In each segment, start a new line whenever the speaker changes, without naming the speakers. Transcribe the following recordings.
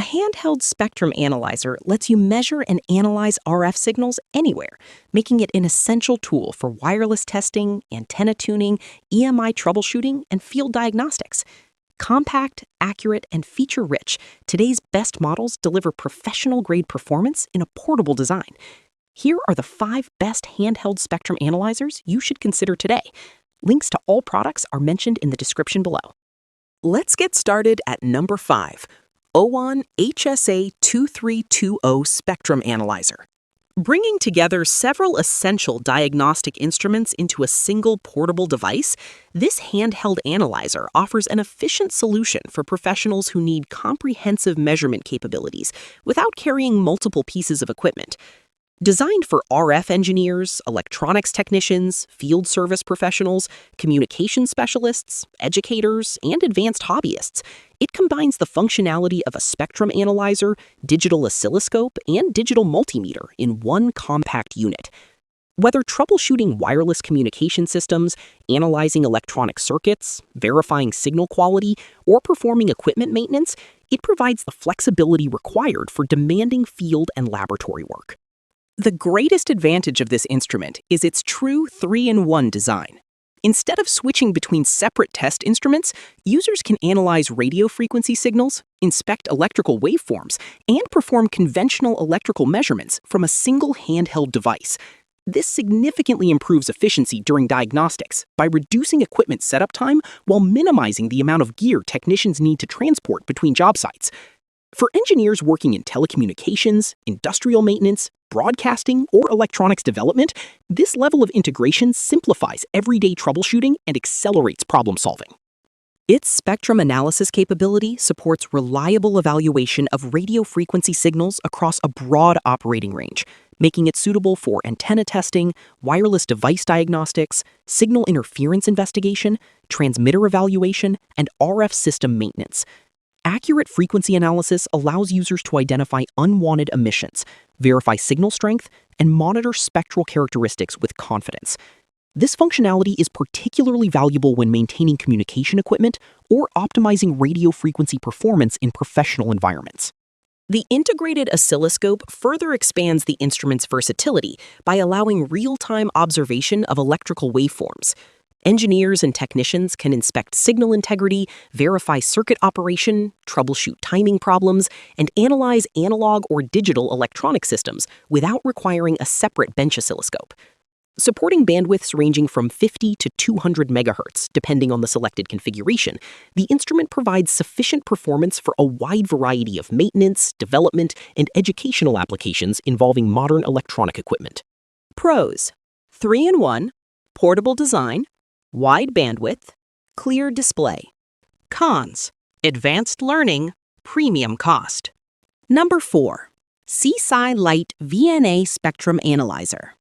A handheld spectrum analyzer lets you measure and analyze RF signals anywhere, making it an essential tool for wireless testing, antenna tuning, EMI troubleshooting, and field diagnostics. Compact, accurate, and feature-rich, today's best models deliver professional-grade performance in a portable design. Here are the 5 best handheld spectrum analyzers you should consider today. Links to all products are mentioned in the description below. Let's get started at number 5. Owon HSA2320 Spectrum Analyzer. Bringing together several essential diagnostic instruments into a single portable device, this handheld analyzer offers an efficient solution for professionals who need comprehensive measurement capabilities without carrying multiple pieces of equipment. Designed for RF engineers, electronics technicians, field service professionals, communication specialists, educators, and advanced hobbyists, it combines the functionality of a spectrum analyzer, digital oscilloscope, and digital multimeter in one compact unit. Whether troubleshooting wireless communication systems, analyzing electronic circuits, verifying signal quality, or performing equipment maintenance, it provides the flexibility required for demanding field and laboratory work. The greatest advantage of this instrument is its true 3-in-1 design. Instead of switching between separate test instruments, users can analyze radio frequency signals, inspect electrical waveforms, and perform conventional electrical measurements from a single handheld device. This significantly improves efficiency during diagnostics by reducing equipment setup time while minimizing the amount of gear technicians need to transport between job sites. For engineers working in telecommunications, industrial maintenance, broadcasting, or electronics development, this level of integration simplifies everyday troubleshooting and accelerates problem solving. Its spectrum analysis capability supports reliable evaluation of radio frequency signals across a broad operating range, making it suitable for antenna testing, wireless device diagnostics, signal interference investigation, transmitter evaluation, and RF system maintenance. Accurate frequency analysis allows users to identify unwanted emissions, verify signal strength, and monitor spectral characteristics with confidence. This functionality is particularly valuable when maintaining communication equipment or optimizing radio frequency performance in professional environments. The integrated oscilloscope further expands the instrument's versatility by allowing real-time observation of electrical waveforms. Engineers and technicians can inspect signal integrity, verify circuit operation, troubleshoot timing problems, and analyze analog or digital electronic systems without requiring a separate bench oscilloscope. Supporting bandwidths ranging from 50 to 200 MHz, depending on the selected configuration, the instrument provides sufficient performance for a wide variety of maintenance, development, and educational applications involving modern electronic equipment. Pros: 3-in-1, portable design, wide bandwidth, clear display. Cons: advanced learning, premium cost. Number 4. SeeSii LiteVNA Spectrum Analyzer.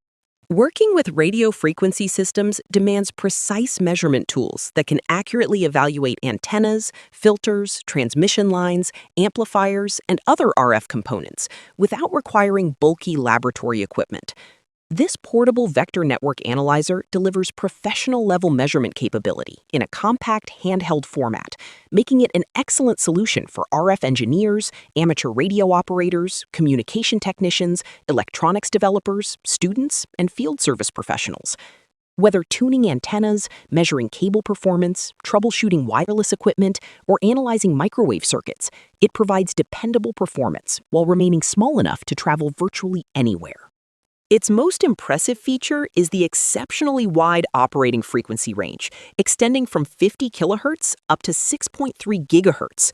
Working with radio frequency systems demands precise measurement tools that can accurately evaluate antennas, filters, transmission lines, amplifiers, and other RF components without requiring bulky laboratory equipment. This portable vector network analyzer delivers professional-level measurement capability in a compact handheld format, making it an excellent solution for RF engineers, amateur radio operators, communication technicians, electronics developers, students, and field service professionals. Whether tuning antennas, measuring cable performance, troubleshooting wireless equipment, or analyzing microwave circuits, it provides dependable performance while remaining small enough to travel virtually anywhere. Its most impressive feature is the exceptionally wide operating frequency range, extending from 50 kHz up to 6.3 GHz.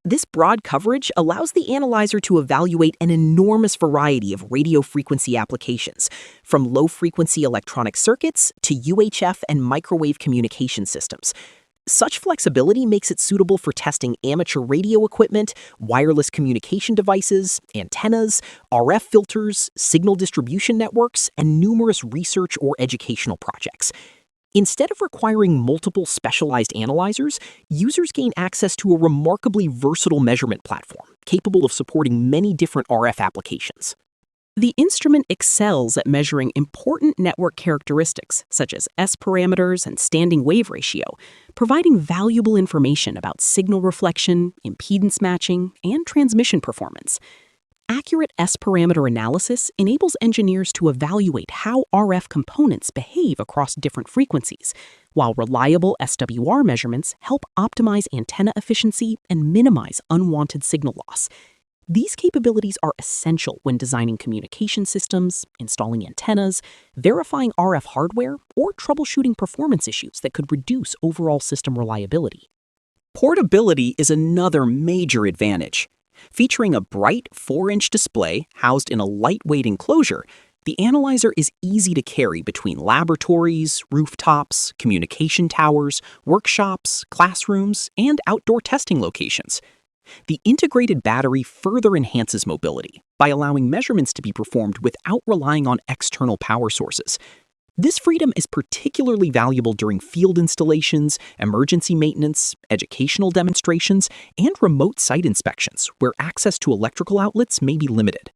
This broad coverage allows the analyzer to evaluate an enormous variety of radio frequency applications, from low-frequency electronic circuits to UHF and microwave communication systems. Such flexibility makes it suitable for testing amateur radio equipment, wireless communication devices, antennas, RF filters, signal distribution networks, and numerous research or educational projects. Instead of requiring multiple specialized analyzers, users gain access to a remarkably versatile measurement platform capable of supporting many different RF applications. The instrument excels at measuring important network characteristics such as S parameters and standing wave ratio, providing valuable information about signal reflection, impedance matching, and transmission performance. Accurate S parameter analysis enables engineers to evaluate how RF components behave across different frequencies, while reliable SWR measurements help optimize antenna efficiency and minimize unwanted signal loss. These capabilities are essential when designing communication systems, installing antennas, verifying RF hardware, or troubleshooting performance issues that could reduce overall system reliability. Portability is another major advantage. Featuring a bright 4-inch display housed in a lightweight enclosure, the analyzer is easy to carry between laboratories, rooftops, communication towers, workshops, classrooms, and outdoor testing locations. The integrated battery further enhances mobility by allowing measurements to be performed without relying on external power sources. This freedom is particularly valuable during field installations, emergency maintenance, educational demonstrations, and remote site inspections where access to electrical outlets may be limited.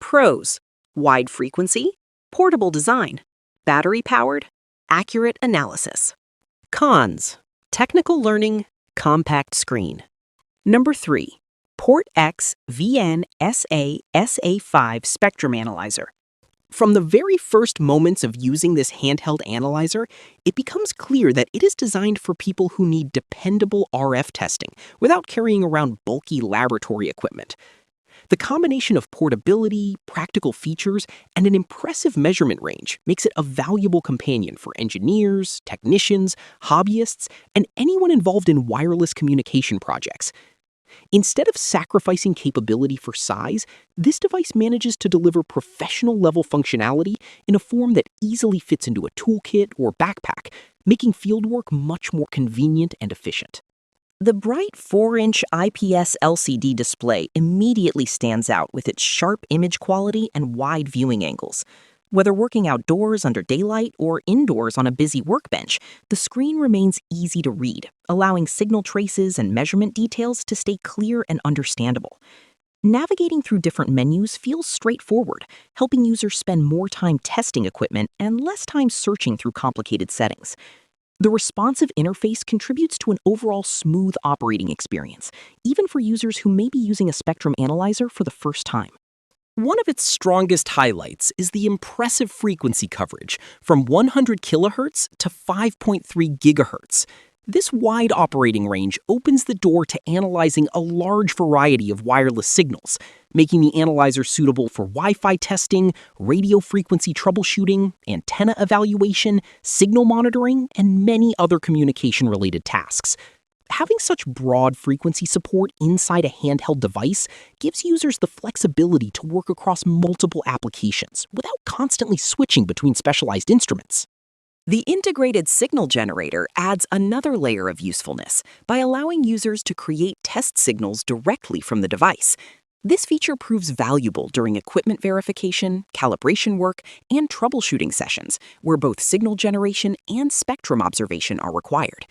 Pros: wide frequency, portable design, battery-powered, accurate analysis. Cons: technical learning, compact screen. Number 3. Portxvnsa SA5 Spectrum Analyzer. From the very first moments of using this handheld analyzer, it becomes clear that it is designed for people who need dependable RF testing without carrying around bulky laboratory equipment. The combination of portability, practical features, and an impressive measurement range makes it a valuable companion for engineers, technicians, hobbyists, and anyone involved in wireless communication projects. Instead of sacrificing capability for size, this device manages to deliver professional-level functionality in a form that easily fits into a toolkit or backpack, making fieldwork much more convenient and efficient. The bright 4-inch IPS LCD display immediately stands out with its sharp image quality and wide viewing angles. Whether working outdoors under daylight or indoors on a busy workbench, the screen remains easy to read, allowing signal traces and measurement details to stay clear and understandable. Navigating through different menus feels straightforward, helping users spend more time testing equipment and less time searching through complicated settings. The responsive interface contributes to an overall smooth operating experience, even for users who may be using a spectrum analyzer for the first time. One of its strongest highlights is the impressive frequency coverage from 100 kHz to 5.3 GHz. This wide operating range opens the door to analyzing a large variety of wireless signals, making the analyzer suitable for Wi-Fi testing, radio frequency troubleshooting, antenna evaluation, signal monitoring, and many other communication-related tasks. Having such broad frequency support inside a handheld device gives users the flexibility to work across multiple applications without constantly switching between specialized instruments. The integrated signal generator adds another layer of usefulness by allowing users to create test signals directly from the device. This feature proves valuable during equipment verification, calibration work, and troubleshooting sessions, where both signal generation and spectrum observation are required.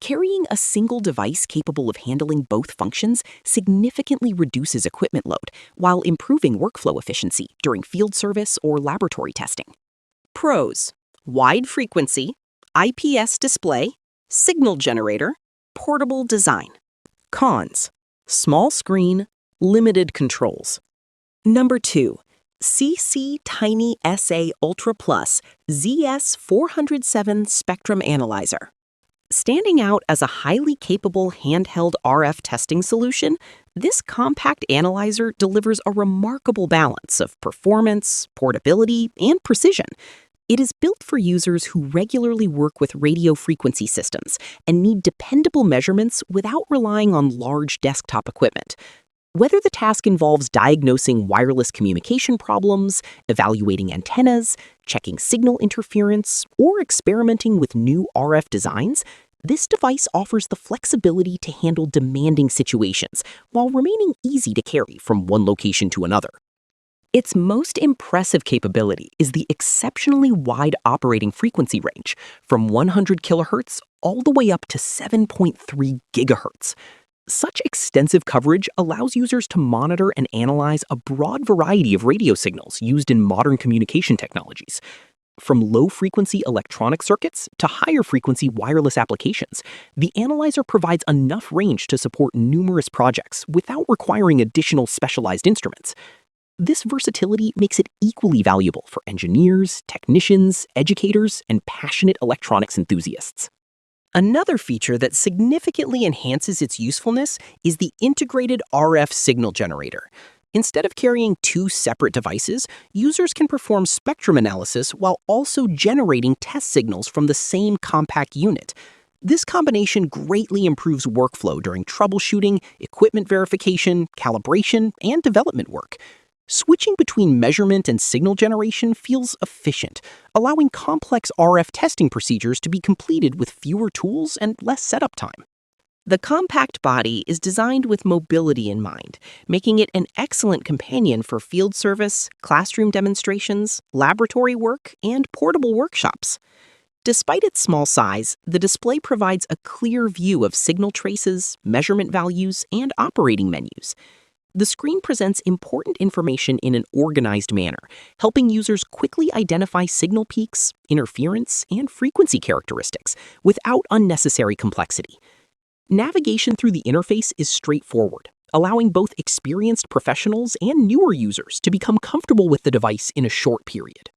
Carrying a single device capable of handling both functions significantly reduces equipment load while improving workflow efficiency during field service or laboratory testing. Pros: wide frequency, IPS display, signal generator, portable design. Cons: small screen, limited controls. Number 2. SeeSii TinySA Ultra Plus ZS407 Spectrum Analyzer. Standing out as a highly capable handheld RF testing solution, this compact analyzer delivers a remarkable balance of performance, portability, and precision. It is built for users who regularly work with radio frequency systems and need dependable measurements without relying on large desktop equipment. Whether the task involves diagnosing wireless communication problems, evaluating antennas, checking signal interference, or experimenting with new RF designs, this device offers the flexibility to handle demanding situations while remaining easy to carry from one location to another. Its most impressive capability is the exceptionally wide operating frequency range, from 100 kHz all the way up to 7.3 GHz. Such extensive coverage allows users to monitor and analyze a broad variety of radio signals used in modern communication technologies. From low-frequency electronic circuits to higher-frequency wireless applications, the analyzer provides enough range to support numerous projects without requiring additional specialized instruments. This versatility makes it equally valuable for engineers, technicians, educators, and passionate electronics enthusiasts. Another feature that significantly enhances its usefulness is the integrated RF signal generator. Instead of carrying two separate devices, users can perform spectrum analysis while also generating test signals from the same compact unit. This combination greatly improves workflow during troubleshooting, equipment verification, calibration, and development work. Switching between measurement and signal generation feels efficient, allowing complex RF testing procedures to be completed with fewer tools and less setup time. The compact body is designed with mobility in mind, making it an excellent companion for field service, classroom demonstrations, laboratory work, and portable workshops. Despite its small size, the display provides a clear view of signal traces, measurement values, and operating menus. The screen presents important information in an organized manner, helping users quickly identify signal peaks, interference, and frequency characteristics without unnecessary complexity. Navigation through the interface is straightforward, allowing both experienced professionals and newer users to become comfortable with the device in a short period.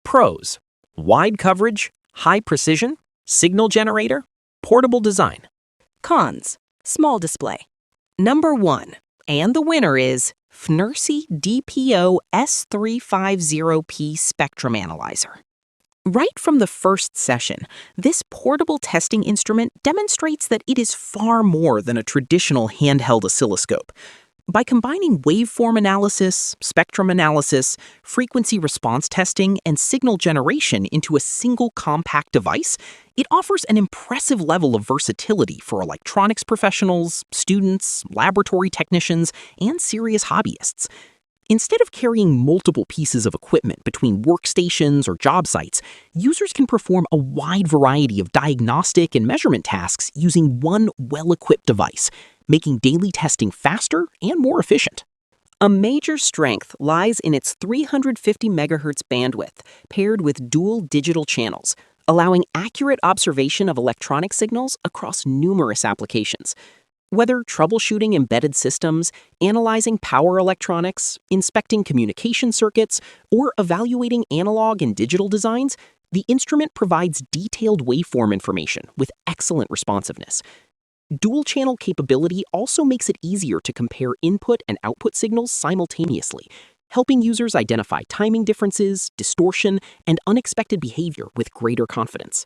Pros: wide coverage, high precision, signal generator, portable design. Cons: small display. Number 1. And the winner is Fnirsi DPOS350P Spectrum Analyzer. Right from the first session, this portable testing instrument demonstrates that it is far more than a traditional handheld oscilloscope. By combining waveform analysis, spectrum analysis, frequency response testing, and signal generation into a single compact device, it offers an impressive level of versatility for electronics professionals, students, laboratory technicians, and serious hobbyists. Instead of carrying multiple pieces of equipment between workstations or job sites, users can perform a wide variety of diagnostic and measurement tasks using one well-equipped device, making daily testing faster and more efficient. A major strength lies in its 350 MHz bandwidth paired with dual digital channels, allowing accurate observation of electronic signals across numerous applications. Whether troubleshooting embedded systems, analyzing power electronics, inspecting communication circuits, or evaluating analog and digital designs, the instrument provides detailed waveform information with excellent responsiveness. Dual-channel capability also makes it easier to compare input and output signals simultaneously, helping users identify timing differences, distortion, and unexpected behavior with greater confidence.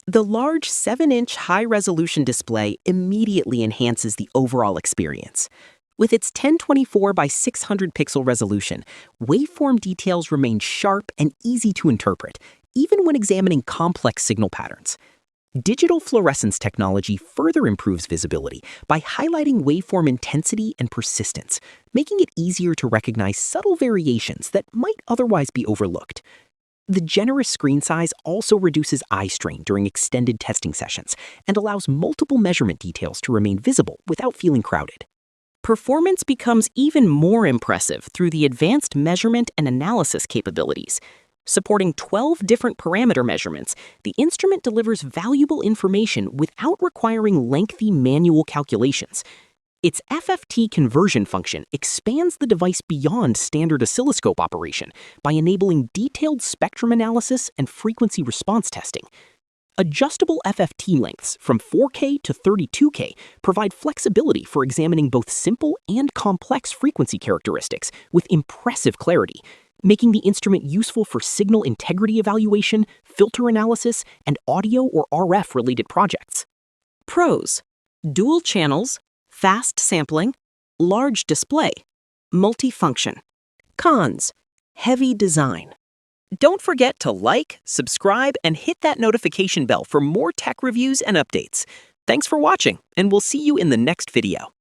The large 7-inch high-resolution display immediately enhances the overall experience. With its 1024 by 600 pixel resolution, waveform details remain sharp and easy to interpret, even when examining complex signal patterns. Digital fluorescence technology further improves visibility by highlighting waveform intensity and persistence, making it easier to recognize subtle variations that might otherwise be overlooked. The generous screen size also reduces eye strain during extended testing sessions and allows multiple measurement details to remain visible without feeling crowded. Performance becomes even more impressive through the advanced measurement and analysis capabilities. Supporting 12 different parameter measurements, the instrument delivers valuable information without requiring lengthy manual calculations. Its FFT conversion function expands the device beyond standard oscilloscope operation by enabling detailed spectrum analysis and frequency response testing. Adjustable FFT lengths from 4K to 32K provide flexibility for examining both simple and complex frequency characteristics with impressive clarity, making the instrument useful for signal integrity evaluation, filter analysis, and audio or RF-related projects. Pros: dual channels, fast sampling, large display, multifunction. Cons: heavy design. Don't forget to like, subscribe, and hit that notification bell for more tech reviews and updates. Thanks for watching, and we'll see you in the next video.